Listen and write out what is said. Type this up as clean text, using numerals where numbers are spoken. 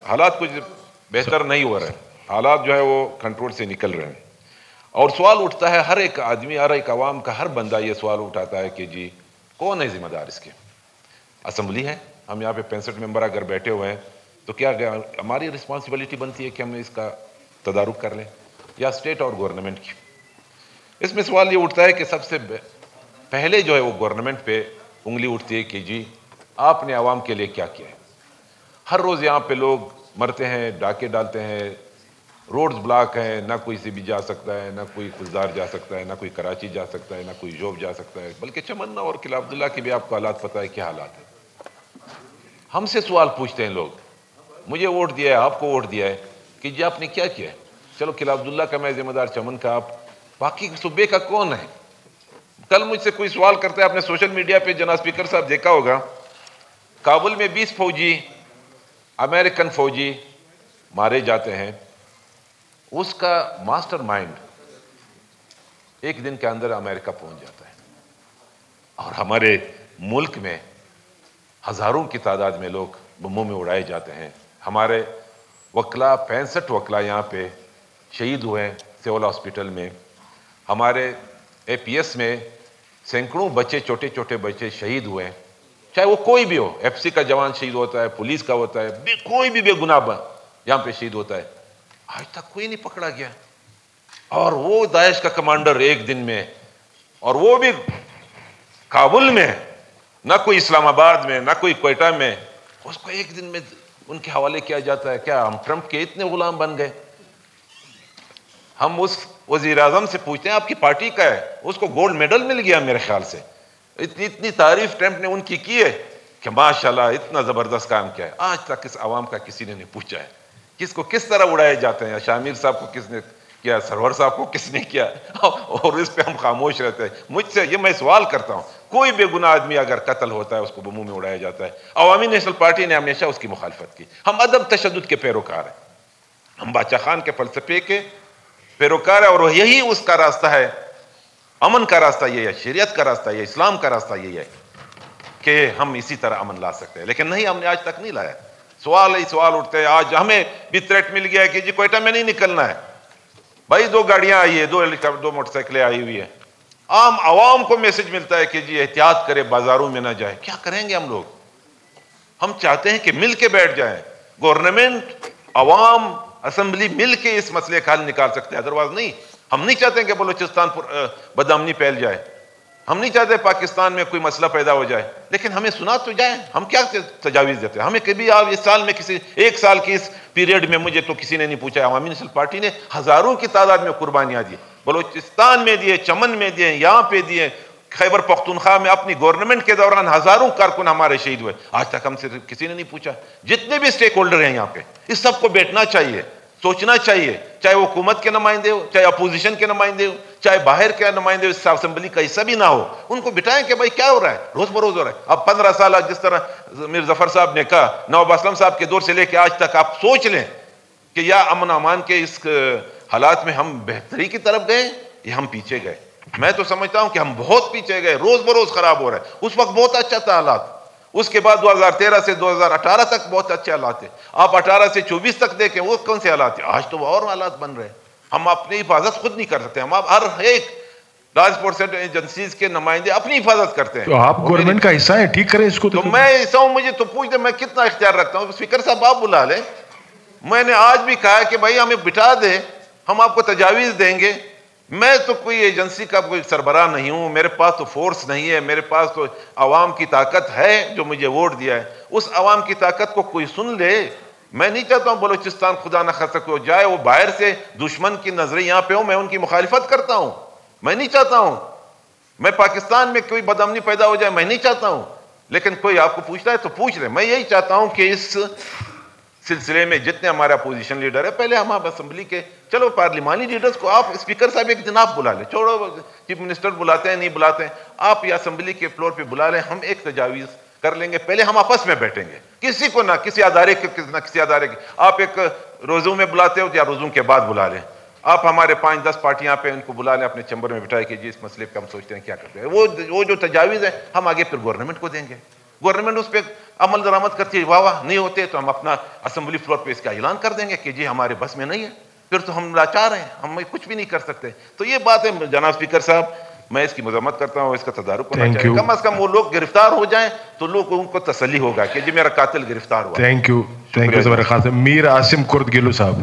حالات کچھ بہتر نہیں ہو رہے ہیں، حالات جو ہے وہ کنٹرول سے نکل رہے ہیں، اور سوال اٹھتا ہے ہر ایک آدمی، ہر ایک عوام کا ہر بندہ یہ سوال اٹھاتا ہے کہ جی کون ہے ذمہ دار اس کے؟ اسمبلی ہے، ہم یہاں پہ 65 ممبر اگر بیٹھے ہوئے ہیں تو کیا ہماری رسپانسبلٹی بنتی ہے کہ ہم اس کا تدارک کر لیں، یا اسٹیٹ اور گورنمنٹ کی؟ اس میں سوال یہ اٹھتا ہے کہ سب سے پہلے جو ہے وہ گورنمنٹ پہ انگلی اٹھتی ہے کہ جی آپ نے عوام کے لیے کیا کیا ہے؟ ہر روز یہاں پہ لوگ مرتے ہیں، ڈاکے ڈالتے ہیں، روڈز بلاک ہیں، نہ کوئی سے بھی جا سکتا ہے، نہ کوئی خزدار جا سکتا ہے، نہ کوئی کراچی جا سکتا ہے، نہ کوئی جوب جا سکتا ہے، بلکہ چمنہ اور قلعہ عبداللہ کے بھی آپ کو حالات پتہ ہے کیا حالات ہیں۔ ہم سے سوال پوچھتے ہیں لوگ، مجھے ووٹ دیا ہے، آپ کو ووٹ دیا ہے، کہ جی آپ نے کیا کیا ہے؟ چلو قلعہ عبداللہ کا میں ذمہ دار، چمن کا آپ، باقی صوبے کا کون ہے؟ کل مجھ سے کوئی سوال کرتا ہے، آپ نے سوشل میڈیا پہ جناب اسپیکر صاحب دیکھا ہوگا، کابل میں 20 فوجی امریکن فوجی مارے جاتے ہیں، اس کا ماسٹر مائنڈ ایک دن کے اندر امریکہ پہنچ جاتا ہے، اور ہمارے ملک میں ہزاروں کی تعداد میں لوگ بموں میں اڑائے جاتے ہیں۔ ہمارے وکلا 65 وکلا یہاں پہ شہید ہوئے ہیں سول ہاسپٹل میں، ہمارے اے پی ایس میں سینکڑوں بچے، چھوٹے چھوٹے بچے شہید ہوئے ہیں، چاہے وہ کوئی بھی ہو، ایف سی کا جوان شہید ہوتا ہے، پولیس کا ہوتا ہے، کوئی بھی بے گناہ یہاں پہ شہید ہوتا ہے، آج تک کوئی نہیں پکڑا گیا۔ اور وہ داعش کا کمانڈر ایک دن میں، اور وہ بھی کابل میں، نہ کوئی اسلام آباد میں، نہ کوئی کوئٹہ میں، اس کو ایک دن میں ان کے حوالے کیا جاتا ہے۔ کیا ہم ٹرمپ کے اتنے غلام بن گئے؟ ہم اس وزیر اعظم سے پوچھتے ہیں آپ کی پارٹی کا ہے، اس کو گولڈ میڈل مل گیا میرے خیال سے، اتنی تعریف ٹرمپ نے ان کی ہے کہ ماشاءاللہ اتنا زبردست کام کیا ہے۔ آج تک اس عوام کا کسی نے نہیں پوچھا ہے کس کو کس طرح اڑائے جاتے ہیں، شامیر صاحب کو کس نے کیا، سرور صاحب کو کس نے کیا، اور اس پہ ہم خاموش رہتے ہیں۔ مجھ سے یہ میں سوال کرتا ہوں، کوئی بے گناہ آدمی اگر قتل ہوتا ہے اس کو بموں میں اڑایا جاتا ہے، عوامی نیشنل پارٹی نے ہمیشہ اس کی مخالفت کی۔ ہم عدم تشدد کے پیروکار ہیں، ہم بادشاہ خان کے فلسفے کے پیروکار ہیں، اور یہی اس کا راستہ ہے، امن کا راستہ یہ ہے، شریعت کا راستہ یہ ہے، اسلام کا راستہ یہ ہے کہ ہم اسی طرح امن لا سکتے ہیں، لیکن نہیں، ہم نے آج تک نہیں لایا۔ سوال اٹھتے ہیں، آج ہمیں بھی تھریٹ مل گیا ہے کہ جی کوئٹہ میں نہیں نکلنا ہے، بھائی 2 گاڑیاں آئی ہیں، 2 موٹر سائیکلیں آئی ہوئی ہیں، عام عوام کو میسج ملتا ہے کہ جی احتیاط کرے، بازاروں میں نہ جائے۔ کیا کریں گے ہم لوگ؟ ہم چاہتے ہیں کہ مل کے بیٹھ جائیں، گورنمنٹ، عوام، اسمبلی مل کے اس مسئلے کا حل نکال سکتے ہیں، ادروائز نہیں۔ ہم نہیں چاہتے کہ بلوچستان پر بدامنی پھیل جائے، ہم نہیں چاہتے پاکستان میں کوئی مسئلہ پیدا ہو جائے، لیکن ہمیں سنا تو جائیں۔ ہم کیا تجاویز دیتے ہیں؟ ہمیں کبھی آپ اس سال میں ایک سال کی اس پیریڈ میں مجھے تو کسی نے نہیں پوچھا۔ عوامی نیشنل پارٹی نے ہزاروں کی تعداد میں قربانیاں دی، بلوچستان میں دیے، چمن میں دیے، یہاں پہ دیے، خیبر پختونخوا میں اپنی گورنمنٹ کے دوران ہزاروں کارکن ہمارے شہید ہوئے، آج تک ہم سے کسی نے نہیں پوچھا۔ جتنے بھی سٹیک ہولڈر ہیں یہاں پہ، اس سب کو بیٹھنا چاہیے، سوچنا چاہیے، چاہے وہ حکومت کے نمائندے ہو، چاہے اپوزیشن کے نمائندے ہو، چاہے باہر کے نمائندے ہو، اس اسمبلی کا حصہ بھی نہ ہو، ان کو بٹھائیں کہ بھائی کیا ہو رہا ہے، روز بروز ہو رہا ہے۔ اب 15 سال جس طرح میر ظفر صاحب نے کہا، نواب اسلم صاحب کے دور سے لے کے آج تک آپ سوچ لیں کہ یا امن امان کے اس حالات میں ہم بہتری کی طرف گئے یا ہم پیچھے گئے۔ میں تو سمجھتا ہوں کہ ہم بہت پیچھے گئے، روز بروز خراب ہو رہا ہے۔ اس وقت بہت اچھا تھا حالات، اس کے بعد 2013 سے 2018 تک بہت اچھے حالات تھے۔ آپ 18 سے 24 تک دیکھیں وہ کون سے حالات تھے، آج تو اور حالات بن رہے ہیں۔ ہم اپنی حفاظت خود نہیں کر سکتے، ہم ہر ایک ٹرانسپورٹ ایجنسیز کے نمائندے اپنی حفاظت کرتے ہیں۔ تو آپ گورنمنٹ کا حصہ ہیں، ٹھیک کریں اس کو۔ تو میں حصہ ہوں، مجھے تو پوچھ دیں میں کتنا اختیار رکھتا ہوں۔ اسپیکر صاحب آپ بلا لیں، میں نے آج بھی کہا کہ بھائی ہمیں بٹھا دیں، ہم آپ کو تجاویز دیں گے۔ میں تو کوئی ایجنسی کا کوئی سربراہ نہیں ہوں، میرے پاس تو فورس نہیں ہے، میرے پاس تو عوام کی طاقت ہے جو مجھے ووٹ دیا ہے۔ اس عوام کی طاقت کو کوئی سن لے۔ میں نہیں چاہتا ہوں بلوچستان خدا نہ خواستہ ہو جائے، وہ باہر سے دشمن کی نظریں یہاں پہ ہوں، میں ان کی مخالفت کرتا ہوں، میں نہیں چاہتا ہوں۔ میں پاکستان میں کوئی بدامنی پیدا ہو جائے، میں نہیں چاہتا ہوں، لیکن کوئی آپ کو پوچھتا ہے تو پوچھ لے۔ میں یہی چاہتا ہوں کہ اس سلسلے میں جتنے ہمارے اپوزیشن لیڈر ہیں، پہلے ہم اسمبلی کے، چلو پارلیمانی لیڈرز کو آپ اسپیکر صاحب ایک دن آپ بلا لیں، چھوڑو چیف منسٹر بلاتے ہیں نہیں بلاتے ہیں، آپ یہ اسمبلی کے فلور پہ بلا لیں، ہم ایک تجاویز کر لیں گے۔ پہلے ہم آپس میں بیٹھیں گے، کسی کو نہ کسی ادارے کے نہ کسی ادارے کے، آپ ایک روزوں میں بلاتے ہو یا روزوں کے بعد بلا لیں، آپ ہمارے 5-10 پارٹیاں پہ ان کو بلا لیں اپنے چیمبر میں بٹھائے کہ جی اس مسئلے پہ ہم سوچتے ہیں کیا کرتے ہیں۔ وہ جو تجاویز ہیں ہم آگے پھر گورنمنٹ کو دیں گے۔ گورنمنٹ اس پہ عمل درآمد کرتی ہے, واہ واہ, نہیں ہوتے تو ہم اپنا اسمبلی فلور پہ اس کا اعلان کر دیں گے کہ جی ہمارے بس میں نہیں ہے, پھر تو ہم لاچار ہیں, ہم کچھ بھی نہیں کر سکتے. تو یہ بات ہے جناب اسپیکر صاحب, میں اس کی مذمت کرتا ہوں, اس کا تدارک ہونا چاہیے. کم از کم وہ لوگ گرفتار ہو جائیں تو لوگوں کو تسلی ہوگا کہ جی میرا قاتل گرفتار ہوا. تھینک یو زبردست. میر عاصم کرد گیلو صاحب.